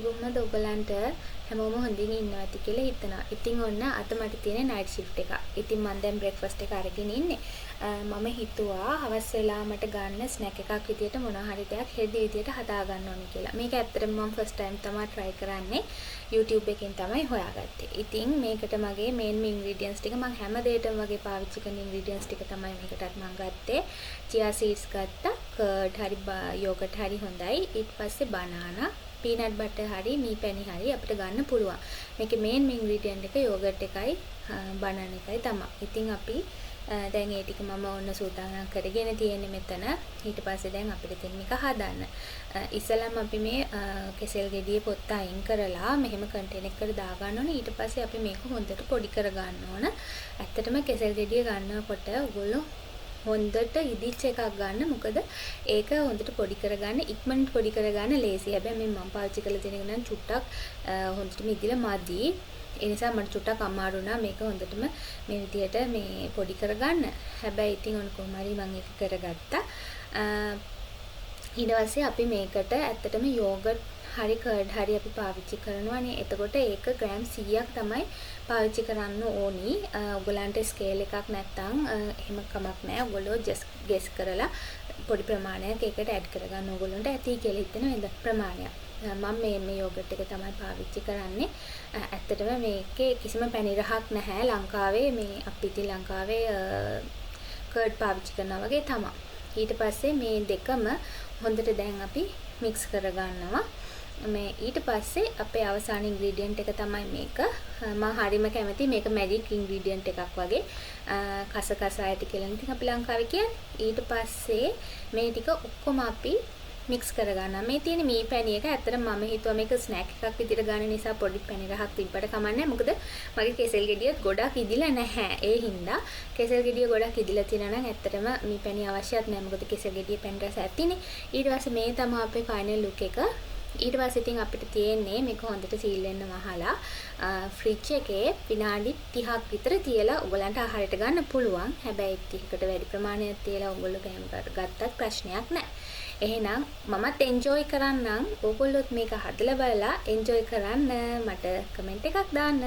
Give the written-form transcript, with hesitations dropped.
කොහොමද ඔයගලන්ට හැමෝම හොඳින් ඉන්නවා ඇති කියලා හිතනවා. ඉතින් ඔන්න අද මට තියෙන නයිට් ෂිෆ්ට් එක. ඉතින් මම දැන් බ්‍රෙක්ෆාස්ට් එක අරගෙන ඉන්නේ. මම හිතුවා හවස් වෙලා මට ගන්න ස්නැක් එකක් විදියට මොනවා හරි දෙයක් හෙල්දි විදියට හදා ගන්න ඕනේ කියලා. මේක ඇත්තටම මම ෆස්ට් ටයිම් තමයි try කරන්නේ. YouTube එකෙන් තමයි හොයාගත්තේ. ඉතින් මේකට මගේ මේන් ඉන්ග්‍රීඩියන්ට්ස් ටික මම හැම දෙයකටම වගේ පාවිච්චි කරන ඉන්ග්‍රීඩියන්ට්ස් ටික තමයි මේකටත් මම ගත්තේ. chia seeds ගත්තා, curd හරි yogurt හරි හොඳයි. ඊට පස්සේ banana, peanut butter හරි මී පැණි හරි අපිට ගන්න පුළුවන්. මේකේ මේන් ඉන්ග්‍රීඩියන්ට් එක yogurt එකයි banana එකයි තමයි. ඉතින් අපි දැන් ඒ ටික මම ඔන්න සූදානම් කරගෙන තියෙන්නේ මෙතන. ඊට පස්සේ දැන් අපිට තියෙන එක හදන්න. ඉස්සෙල්ලාම අපි මේ කෙසෙල් ගෙඩියේ පොත්ත අයින් කරලා මෙහෙම කන්ටේනර් එකකට දා ගන්න ඕනේ. ඊට පස්සේ අපි මේක හොඳට පොඩි කර ගන්න ඕන. ඇත්තටම කෙසෙල් ගෙඩිය ගන්නකොට ඔයගොල්ලෝ හොඳට ඉදිච්ච එකක් ගන්න. මොකද ඒක හොඳට පොඩි කරගන්න, ඉක්මනට පොඩි කරගන්න ලේසි. හැබැයි මේ මම පාවිච්චි කරලා තියෙන එක නම් චුට්ටක් හොඳටම ඉදිලා මදි. ඒ නිසා මට චුට්ටක් අමාරු වුණා මේක හොඳටම මේ විදියට මේ පොඩි කරගන්න. හැබැයි ඉතින් ඔන්න කොහොම හරි මම ඒක කරගත්තා. ඊට පස්සේ අපි මේකට ඇත්තටම යෝගට් හරි කර්ඩ් හරි අපි පාවිච්චි කරනවානේ. එතකොට ඒක ග්‍රෑම් 100ක් තමයි පාවිච්චි කරන්න ඕනි. ඔයගලන්ට ස්කේල් එකක් නැත්නම් එහෙම කමක් නැහැ. ඔයගොල්ලෝ ජස්ට් ගෙස් කරලා පොඩි ප්‍රමාණයක් ඒකට ඇඩ් කරගන්න ඕගොල්ලන්ට ඇති කියලා හිතන වෙන ප්‍රමාණයක්. මම මේ යෝගට් එක තමයි පාවිච්චි කරන්නේ. ඇත්තටම මේකේ කිසිම පැණි රහක් නැහැ. ලංකාවේ මේ අපි ඉතින් ලංකාවේ කර්ඩ් පාවිච්චි කරනවා වගේ තමයි. ඊට පස්සේ මේ දෙකම හොඳට දැන් අපි මික්ස් කරගන්නවා. මේ ඊට පස්සේ අපේ අවසාන ඉන්ග්‍රීඩියන්ට් එක තමයි මේක. මම හරියම කැමති මේක මැජික් ඉන්ග්‍රීඩියන්ට් එකක් වගේ. කසකසායට කියලා ඉතින් අපි ලංකාවේ කියන්නේ. ඊට පස්සේ මේ ටික ඔක්කොම අපි මික්ස් කරගන්නවා. මේ තියෙන මී පැණි එක ඇත්තට මම හිතුවා මේක ස්නැක් එකක් විදිහට ගන්න නිසා පොඩි පැණි රහක් තිබ්බට කමන්නේ. මොකද මගේ කෙසෙල් ගෙඩියත් ගොඩක් ඉදිලා නැහැ. ඒ හින්දා කෙසෙල් ගෙඩිය ගොඩක් ඉදිලා තියෙනවා නම් ඇත්තටම මී පැණි අවශ්‍යත් නැහැ. මොකද කෙසෙල් ගෙඩිය පැණි රස ඇතිනේ. ඊට පස්සේ මේ තමයි අපේ ෆයිනල් ලුක් එක. ඊට පස්සේ ඉතින් අපිට තියෙන්නේ මේක හොඳට සීල් වෙන්න වහලා ෆ්‍රිජ් එකේ විනාඩි 30ක් විතර තියලා ඔයගලන්ට ආහාරයට ගන්න පුළුවන්. හැබැයි 30කට වැඩි ප්‍රමාණයක් තියලා ඔයගොල්ලෝ ගත්තත් ප්‍රශ්නයක් නැහැ. එහෙනම් මමත් එන්ජොයි කරන්නම්. ඕගොල්ලොත් මේක හදලා බලලා එන්ජොයි කරන්න. මට කමෙන්ට් එකක් දාන්න.